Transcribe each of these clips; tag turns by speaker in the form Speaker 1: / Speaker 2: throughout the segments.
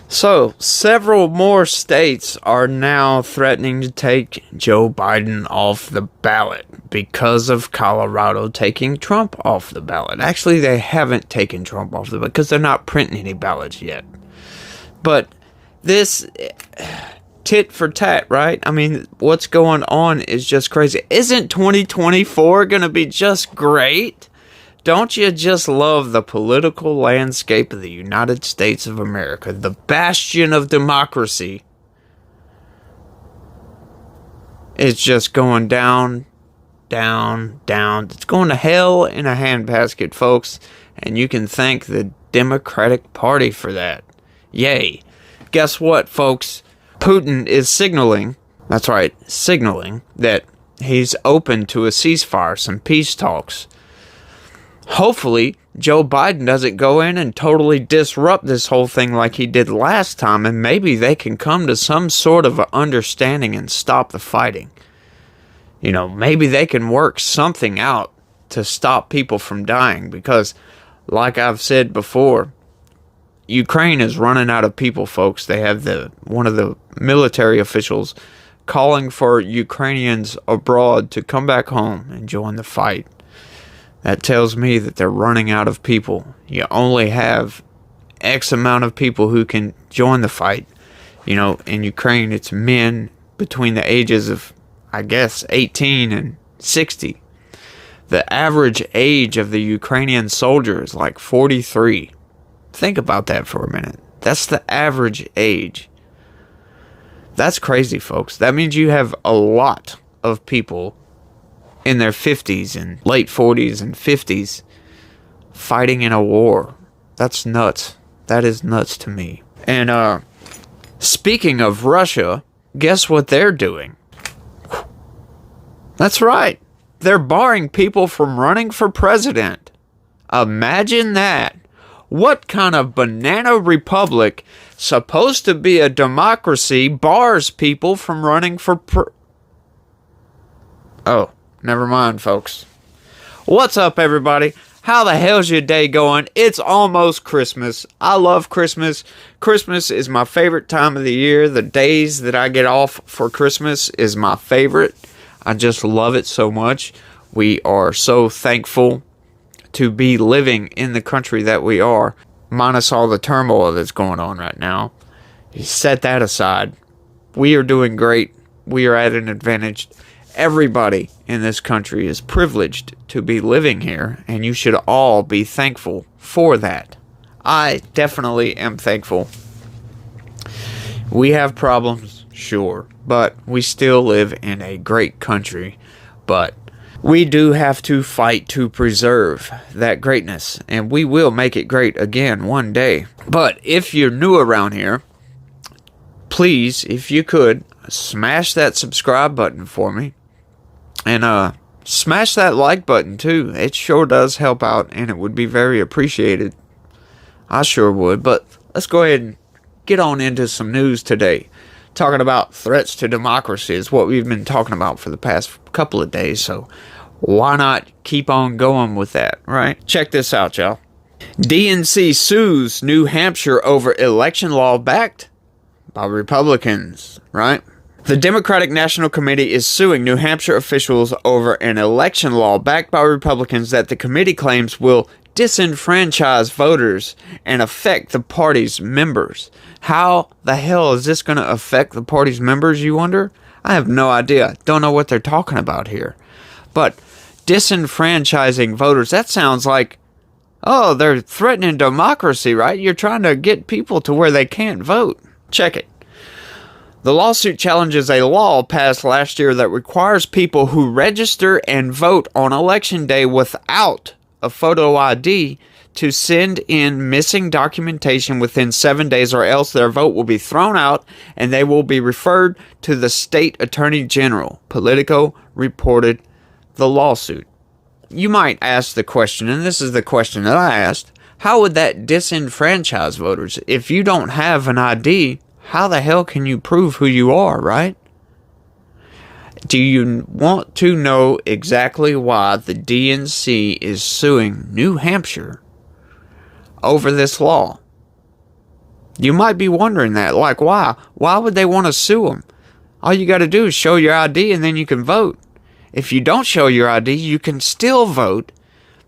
Speaker 1: So, several more states are now threatening to take Joe Biden off the ballot because of Colorado taking Trump off the ballot. Actually, they haven't taken Trump off the ballot because they're not printing any ballots yet. But this tit for tat, right? I mean, what's going on is just crazy. Isn't 2024 going to be just great? Don't you just love the political landscape of the United States of America, the bastion of democracy? It's just going down, down, down. It's going to hell in a handbasket, folks. And you can thank the Democratic Party for that. Yay. Guess what, folks? Putin is signaling, that's right, signaling that he's open to a ceasefire, some peace talks. Hopefully, Joe Biden doesn't go in and totally disrupt this whole thing like he did last time, and maybe they can come to some sort of understanding and stop the fighting. You know, maybe they can work something out to stop people from dying, because, like I've said before, Ukraine is running out of people, folks. They have one of the military officials calling for Ukrainians abroad to come back home and join the fight. That tells me that they're running out of people. You only have X amount of people who can join the fight. You know, in Ukraine, it's men between the ages of, I guess, 18 and 60. The average age of the Ukrainian soldier is like 43. Think about that for a minute. That's the average age. That's crazy, folks. That means you have a lot of people in their 50s and late 40s and 50s fighting in a war. That's nuts. That is nuts to me. And speaking of Russia, guess what they're doing? That's right. They're barring people from running for president. Imagine that. What kind of banana republic, supposed to be a democracy, bars people from running for Oh, never mind, folks. What's up, everybody? How the hell's your day going? It's almost Christmas. I love Christmas. Christmas is my favorite time of the year. The days that I get off for Christmas is my favorite. I just love it so much. We are so thankful to be living in the country that we are, minus all the turmoil that's going on right now. You set that aside. We are doing great. We are at an advantage. Everybody in this country is privileged to be living here, and you should all be thankful for that. I definitely am thankful. We have problems, sure, but we still live in a great country. But we do have to fight to preserve that greatness, and we will make it great again one day. But if you're new around here, please, if you could, smash that subscribe button for me. And smash that like button too. It sure does help out, and it would be very appreciated. I sure would. But let's go ahead and get on into some news today. Talking about threats to democracy is what we've been talking about for the past couple of days, so why not keep on going with that, right? Check this out, y'all. DNC sues New Hampshire over election law backed by Republicans, right? The Democratic National Committee is suing New Hampshire officials over an election law backed by Republicans that the committee claims will disenfranchise voters and affect the party's members. How the hell is this going to affect the party's members, you wonder? I have no idea. Don't know what they're talking about here. But disenfranchising voters, that sounds like, oh, they're threatening democracy, right? You're trying to get people to where they can't vote. Check it. The lawsuit challenges a law passed last year that requires people who register and vote on Election Day without a photo ID to send in missing documentation within 7 days, or else their vote will be thrown out and they will be referred to the state attorney general. Politico reported the lawsuit. You might ask the question, and this is the question that I asked, how would that disenfranchise voters? If you don't have an ID, how the hell can you prove who you are, right? Do you want to know exactly why the DNC is suing New Hampshire over this law? You might be wondering that, like, why? Why would they want to sue them? All you got to do is show your ID and then you can vote. If you don't show your ID, you can still vote,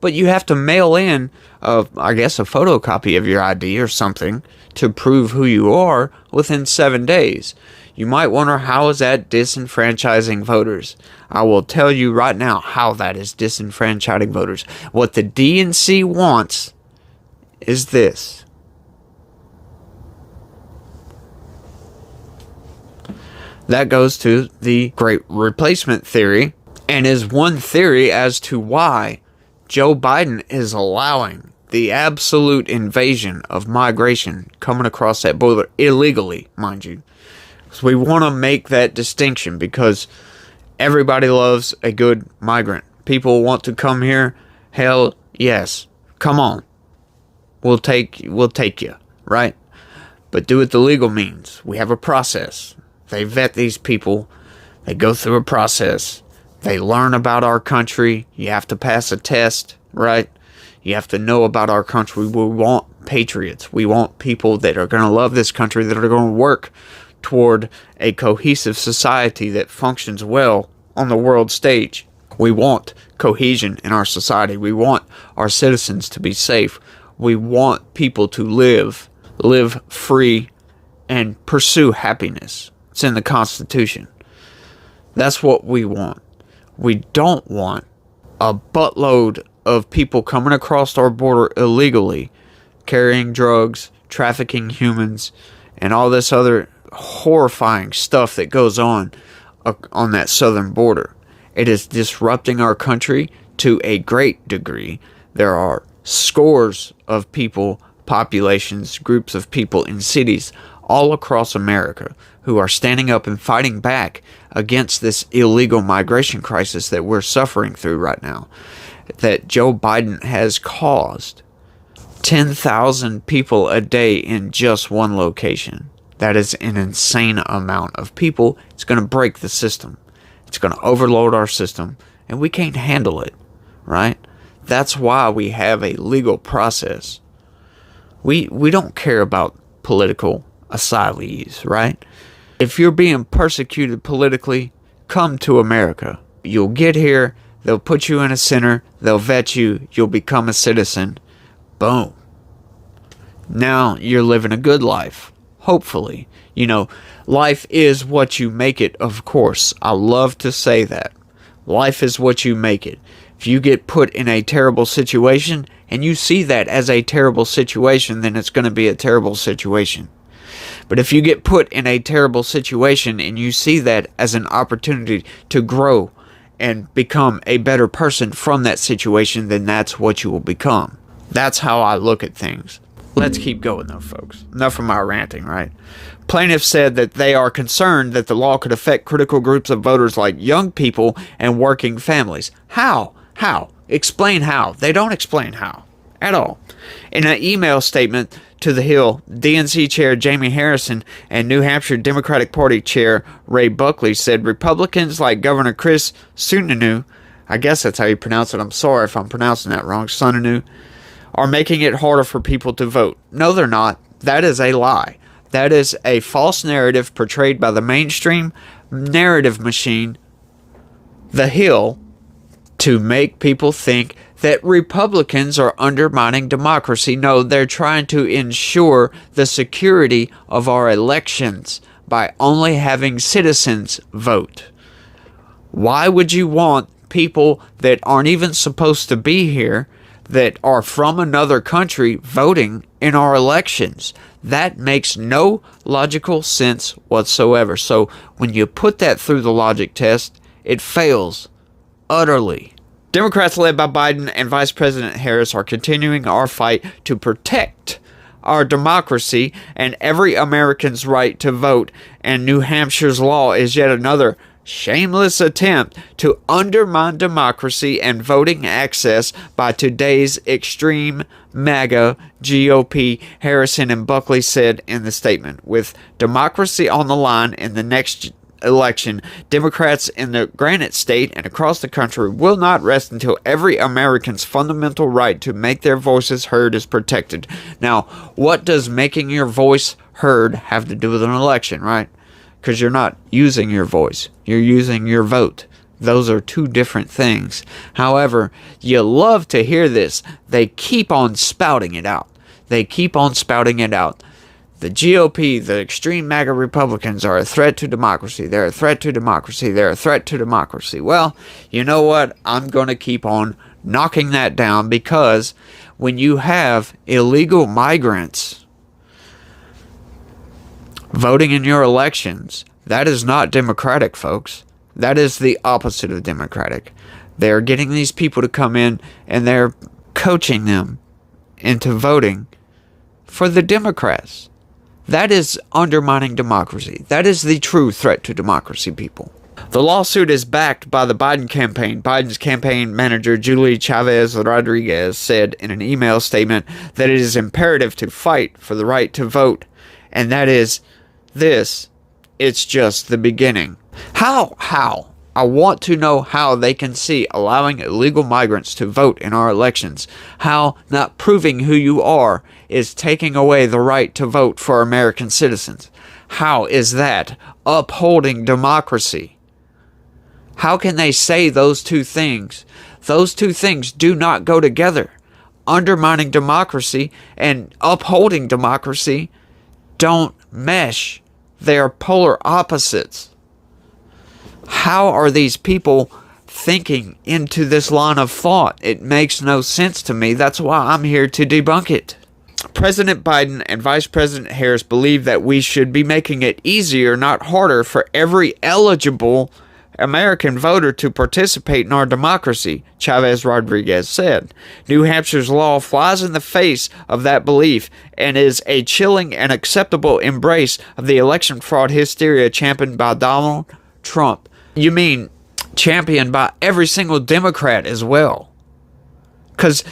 Speaker 1: but you have to mail in, I guess, a photocopy of your ID or something to prove who you are within 7 days. You might wonder, how is that disenfranchising voters? I will tell you right now how that is disenfranchising voters. What the DNC wants is this. That goes to the Great Replacement theory, and is one theory as to why Joe Biden is allowing the absolute invasion of migration coming across that border illegally, mind you. So we want to make that distinction because everybody loves a good migrant. People want to come here. Hell yes. Come on. We'll take you, right? But do it the legal means. We have a process. They vet these people. They go through a process. They learn about our country. You have to pass a test, right? You have to know about our country. We want patriots. We want people that are going to love this country, that are going to work toward a cohesive society that functions well on the world stage. We want cohesion in our society. We want our citizens to be safe. We want people to live free and pursue happiness. It's in the Constitution. That's what we want. We don't want a buttload of people coming across our border illegally, carrying drugs, trafficking humans, and all this other horrifying stuff that goes on that southern border. It is disrupting our country to a great degree. There are scores of people, populations, groups of people in cities all across America who are standing up and fighting back against this illegal migration crisis that we're suffering through right now, that Joe Biden has caused. 10,000 people a day in just one location. That is an insane amount of people. It's going to break the system. It's going to overload our system, and we can't handle it, right? That's why we have a legal process. We don't care about political asylees, right? If you're being persecuted politically, come to America. You'll get here, they'll put you in a center, they'll vet you, you'll become a citizen. Boom. Now you're living a good life. Hopefully. You know, life is what you make it, of course. I love to say that. Life is what you make it. If you get put in a terrible situation, and you see that as a terrible situation, then it's going to be a terrible situation. But if you get put in a terrible situation, and you see that as an opportunity to grow and become a better person from that situation, then that's what you will become. That's how I look at things. Let's keep going though, folks. Enough of my ranting, right? Plaintiffs said that they are concerned that the law could affect critical groups of voters like young people and working families. How? How? Explain how. They don't explain how at all. In an email statement to the Hill, DNC Chair Jamie Harrison and New Hampshire Democratic Party Chair Ray Buckley said Republicans like Governor Chris Sununu, I guess that's how you pronounce it, I'm sorry if I'm pronouncing that wrong, Sununu, are making it harder for people to vote. No, they're not. That is a lie. That is a false narrative portrayed by the mainstream narrative machine, The Hill, to make people think that Republicans are undermining democracy. No, they're trying to ensure the security of our elections by only having citizens vote. Why would you want people that aren't even supposed to be here, that are from another country, voting in our elections? That makes no logical sense whatsoever. So when you put that through the logic test, it fails utterly. Democrats led by Biden and Vice President Harris are continuing our fight to protect our democracy and every American's right to vote, and New Hampshire's law is yet another shameless attempt to undermine democracy and voting access by today's extreme MAGA GOP, Harrison and Buckley said in the statement. With democracy on the line in the next election, Democrats in the Granite State and across the country will not rest until every American's fundamental right to make their voices heard is protected. Now, what does making your voice heard have to do with an election, right? Because you're not using your voice. You're using your vote. Those are two different things. However, you love to hear this. They keep on spouting it out. They keep on spouting it out. The GOP, the extreme MAGA Republicans, are a threat to democracy. They're a threat to democracy. They're a threat to democracy. Well, you know what? I'm going to keep on knocking that down, because when you have illegal migrants voting in your elections, that is not democratic, folks. That is the opposite of democratic. They're getting these people to come in and they're coaching them into voting for the Democrats. That is undermining democracy. That is the true threat to democracy, people. The lawsuit is backed by the Biden campaign. Biden's campaign manager, Julie Chavez Rodriguez, said in an email statement that it is imperative to fight for the right to vote. And that is this. It's just the beginning. How? I want to know how they can see allowing illegal migrants to vote in our elections. How not proving who you are is taking away the right to vote for American citizens. How is that upholding democracy? How can they say those two things? Those two things do not go together. Undermining democracy and upholding democracy don't mesh. They are polar opposites. How are these people thinking into this line of thought? It makes no sense to me. That's why I'm here to debunk it. President Biden and Vice President Harris believe that we should be making it easier, not harder, for every eligible American voter to participate in our democracy, Chavez Rodriguez said. New Hampshire's law flies in the face of that belief and is a chilling and acceptable embrace of the election fraud hysteria championed by Donald Trump. You mean championed by every single Democrat as well? Because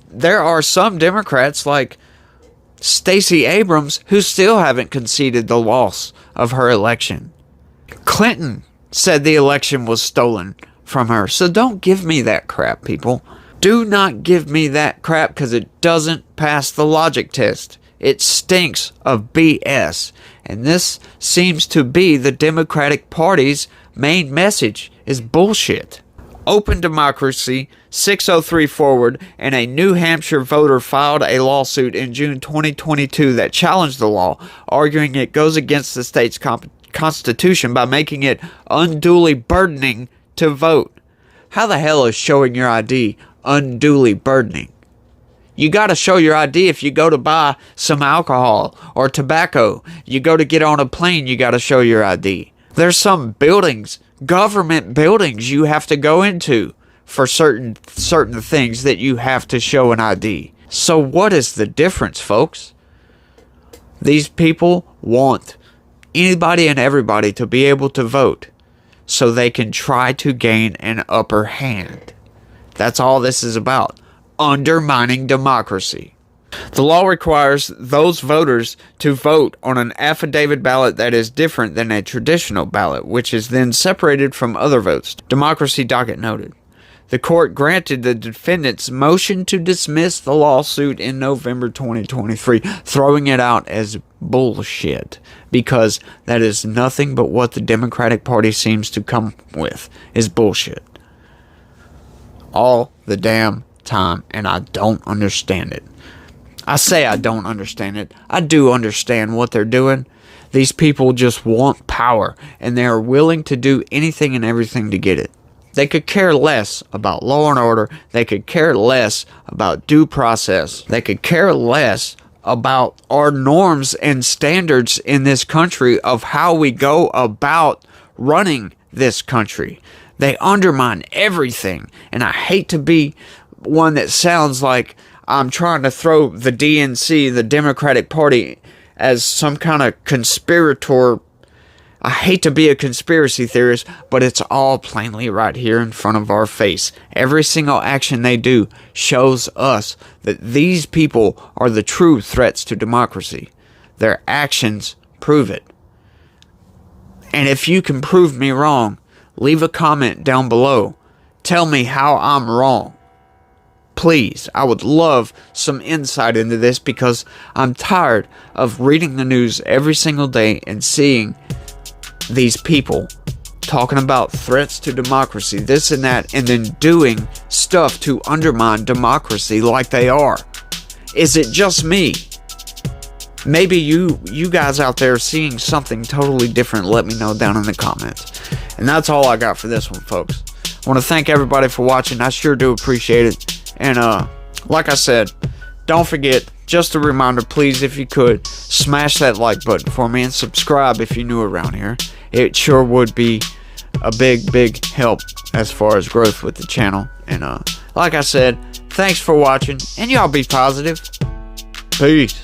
Speaker 1: there are some Democrats like Stacey Abrams who still haven't conceded the loss of her election. Clinton said the election was stolen from her. So don't give me that crap, people. Do not give me that crap, because it doesn't pass the logic test. It stinks of BS. And this seems to be the Democratic Party's main message, is bullshit. Open Democracy, 603 Forward, and a New Hampshire voter filed a lawsuit in June 2022 that challenged the law, arguing it goes against the state's Constitution by making it unduly burdening to vote. How the hell is showing your ID unduly burdening? You got to show your ID if you go to buy some alcohol or tobacco. You go to get on a plane, you got to show your ID. There's some buildings, government buildings, you have to go into for certain things that you have to show an ID. So what is the difference, folks? These people want anybody and everybody to be able to vote so they can try to gain an upper hand. That's all this is about. Undermining democracy. The law requires those voters to vote on an affidavit ballot that is different than a traditional ballot, which is then separated from other votes. Democracy docket noted. The court granted the defendant's motion to dismiss the lawsuit in November 2023, throwing it out as bullshit, because that is nothing but what the Democratic Party seems to come with, is bullshit. All the damn time, and I don't understand it. I say I don't understand it. I do understand what they're doing. These people just want power, and they are willing to do anything and everything to get it. They could care less about law and order. They could care less about due process. They could care less about our norms and standards in this country of how we go about running this country. They undermine everything, and I hate to be one that sounds like I'm trying to throw the DNC, the Democratic Party, as some kind of conspirator. I hate to be a conspiracy theorist, but it's all plainly right here in front of our face. Every single action they do shows us that these people are the true threats to democracy. Their actions prove it. And if you can prove me wrong, leave a comment down below. Tell me how I'm wrong. Please, I would love some insight into this, because I'm tired of reading the news every single day and seeing these people talking about threats to democracy, this and that, and then doing stuff to undermine democracy like they are. Is it just me? Maybe you guys out there seeing something totally different. Let me know down in the comments. And that's all I got for this one, folks. I want to thank everybody for watching. I sure do appreciate it. And like I said, don't forget, just a reminder, please, if you could, smash that like button for me and subscribe if you're new around here. It sure would be a big help as far as growth with the channel. And like I said, thanks for watching, and y'all be positive. Peace.